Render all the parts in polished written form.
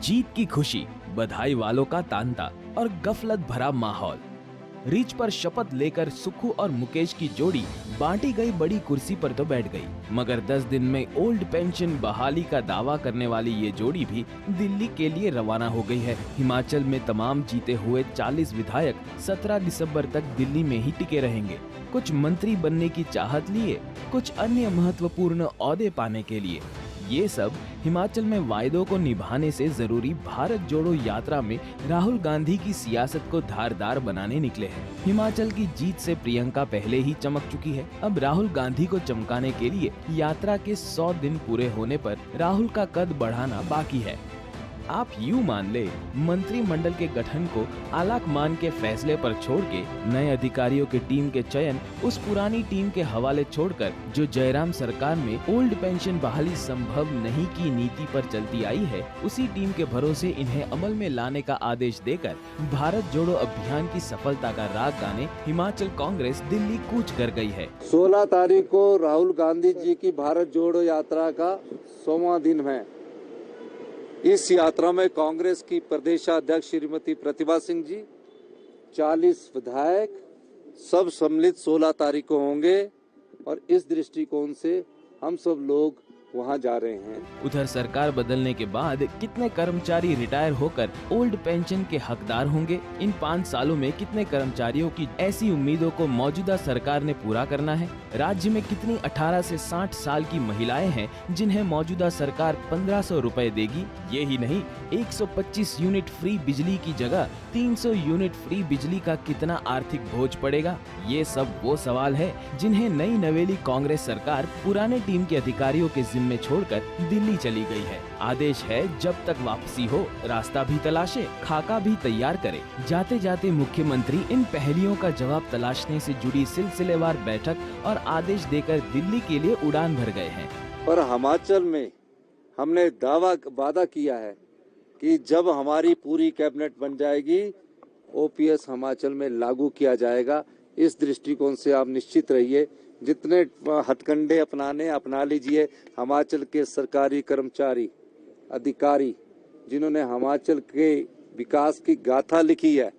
जीत की खुशी, बधाई वालों का तांता और गफलत भरा माहौल। रीच पर शपथ लेकर सुखू और मुकेश की जोड़ी बांटी गई बड़ी कुर्सी पर तो बैठ गई, मगर 10 दिन में ओल्ड पेंशन बहाली का दावा करने वाली ये जोड़ी भी दिल्ली के लिए रवाना हो गई है। हिमाचल में तमाम जीते हुए 40 विधायक 17 दिसंबर तक दिल्ली में ही टिके रहेंगे। कुछ मंत्री बनने की चाहत लिए, कुछ अन्य महत्वपूर्ण ओहदे पाने के लिए। ये सब हिमाचल में वायदों को निभाने से जरूरी भारत जोड़ो यात्रा में राहुल गांधी की सियासत को धारदार बनाने निकले हैं। हिमाचल की जीत से प्रियंका पहले ही चमक चुकी है। अब राहुल गांधी को चमकाने के लिए यात्रा के 100 दिन पूरे होने पर राहुल का कद बढ़ाना बाकी है। आप यूं मान ले, मंत्रिमंडल के गठन को आलाकमान के फैसले पर छोड़ के नए अधिकारियों की टीम के चयन उस पुरानी टीम के हवाले छोड़कर जो जयराम सरकार में ओल्ड पेंशन बहाली संभव नहीं की नीति पर चलती आई है, उसी टीम के भरोसे इन्हें अमल में लाने का आदेश देकर भारत जोड़ो अभियान की सफलता का राग गाने हिमाचल कांग्रेस दिल्ली कूच कर गई है। 16 तारीख को राहुल गांधी जी की भारत जोड़ो यात्रा का 100वां दिन है। इस यात्रा में कांग्रेस की प्रदेशाध्यक्ष श्रीमती प्रतिभा सिंह जी, 40 विधायक सब सम्मिलित 16 तारीख को होंगे और इस दृष्टिकोण से हम सब लोग वहां जा रहे हैं। उधर सरकार बदलने के बाद कितने कर्मचारी रिटायर होकर ओल्ड पेंशन के हकदार होंगे? इन 5 सालों में कितने कर्मचारियों की ऐसी उम्मीदों को मौजूदा सरकार ने पूरा करना है? राज्य में कितनी 18 से 60 साल की महिलाएं हैं जिन्हें मौजूदा सरकार 1500 रुपए देगी? ये ही नहीं, 125 यूनिट फ्री बिजली की जगह 300 यूनिट फ्री बिजली का कितना आर्थिक बोझ पड़ेगा? ये सब वो सवाल है जिन्हें नई नवेली कांग्रेस सरकार पुराने टीम के अधिकारियों के में छोड़कर दिल्ली चली गई है। आदेश है, जब तक वापसी हो रास्ता भी तलाशे, खाका भी तैयार करे। जाते जाते मुख्यमंत्री इन पहेलियों का जवाब तलाशने से जुड़ी सिलसिलेवार बैठक और आदेश देकर दिल्ली के लिए उड़ान भर गए हैं। और हिमाचल में हमने वादा किया है कि जब हमारी पूरी कैबिनेट बन जाएगी, ओपीएस हिमाचल में लागू किया जाएगा। इस दृष्टिकोण से आप निश्चित रहिए, जितने हथकंडे अपना लीजिए। हिमाचल के सरकारी कर्मचारी अधिकारी जिन्होंने हिमाचल के विकास की गाथा लिखी है,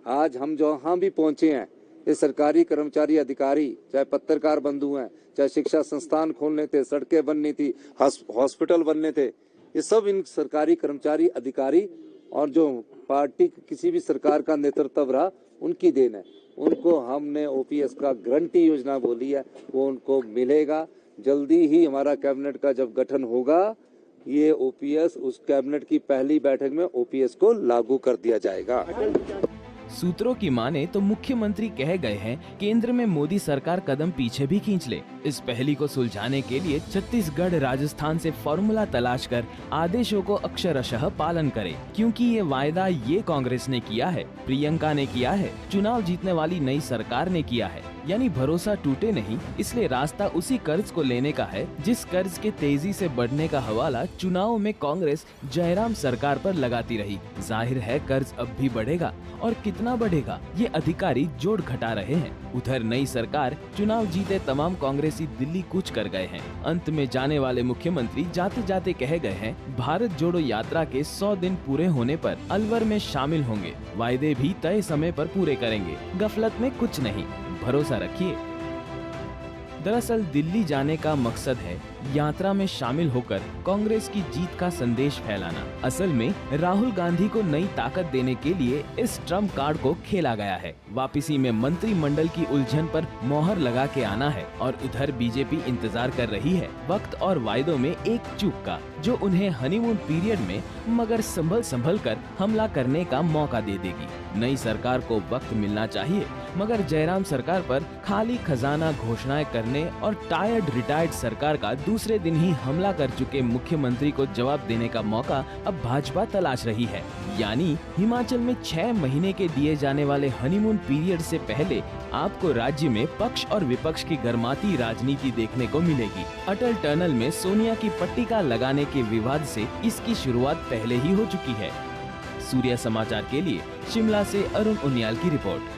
आज हम जहाँ भी पहुँचे हैं, ये सरकारी कर्मचारी अधिकारी, चाहे पत्रकार बंधु हैं, चाहे शिक्षा संस्थान खोलने थे, सड़कें बननी थी, हॉस्पिटल बनने थे, ये सब इन सरकारी कर्मचारी अधिकारी और जो पार्टी किसी भी सरकार का नेतृत्व रहा, उनकी देन है। उनको हमने ओपीएस का गारंटी योजना बोली है, वो उनको मिलेगा। जल्दी ही हमारा कैबिनेट का जब गठन होगा, ये ओपीएस उस कैबिनेट की पहली बैठक में ओपीएस को लागू कर दिया जाएगा। सूत्रों की माने तो मुख्यमंत्री कह गए हैं केंद्र में मोदी सरकार कदम पीछे भी खींच ले। इस पहेली को सुलझाने के लिए छत्तीसगढ़ राजस्थान से फॉर्मूला तलाश कर आदेशों को अक्षरशः पालन करे, क्योंकि ये वायदा ये कांग्रेस ने किया है, प्रियंका ने किया है, चुनाव जीतने वाली नई सरकार ने किया है। यानी भरोसा टूटे नहीं, इसलिए रास्ता उसी कर्ज को लेने का है जिस कर्ज के तेजी से बढ़ने का हवाला चुनाव में कांग्रेस जयराम सरकार पर लगाती रही। जाहिर है कर्ज अब भी बढ़ेगा, और कितना बढ़ेगा ये अधिकारी जोड़ घटा रहे हैं। उधर नई सरकार चुनाव जीते तमाम कांग्रेसी दिल्ली कूच कर गए हैं। अंत में जाने वाले मुख्यमंत्री जाते जाते कह गए हैं, भारत जोड़ो यात्रा के 100 दिन पूरे होने पर अलवर में शामिल होंगे, वायदे भी तय समय पर पूरे करेंगे, गफलत में कुछ नहीं, भरोसा रखिए। दरअसल दिल्ली जाने का मकसद है यात्रा में शामिल होकर कांग्रेस की जीत का संदेश फैलाना। असल में राहुल गांधी को नई ताकत देने के लिए इस ट्रम्प कार्ड को खेला गया है। वापसी में मंत्रिमंडल की उलझन पर मोहर लगा के आना है, और उधर बीजेपी इंतजार कर रही है वक्त और वायदों में एक चूक का, जो उन्हें हनीमून पीरियड में मगर संभल कर हमला करने का मौका दे देगी। नई सरकार को वक्त मिलना चाहिए, मगर जयराम सरकार पर खाली खजाना घोषणाएं करने और टायर्ड रिटायर्ड सरकार का दूसरे दिन ही हमला कर चुके मुख्यमंत्री को जवाब देने का मौका अब भाजपा तलाश रही है। यानी हिमाचल में 6 महीने के दिए जाने वाले हनीमून पीरियड से पहले आपको राज्य में पक्ष और विपक्ष की गर्माती राजनीति देखने को मिलेगी। अटल टनल में सोनिया की पट्टिका लगाने के विवाद से इसकी शुरुआत पहले ही हो चुकी है। सूर्य समाचार के लिए शिमला से अरुण उनियाल की रिपोर्ट।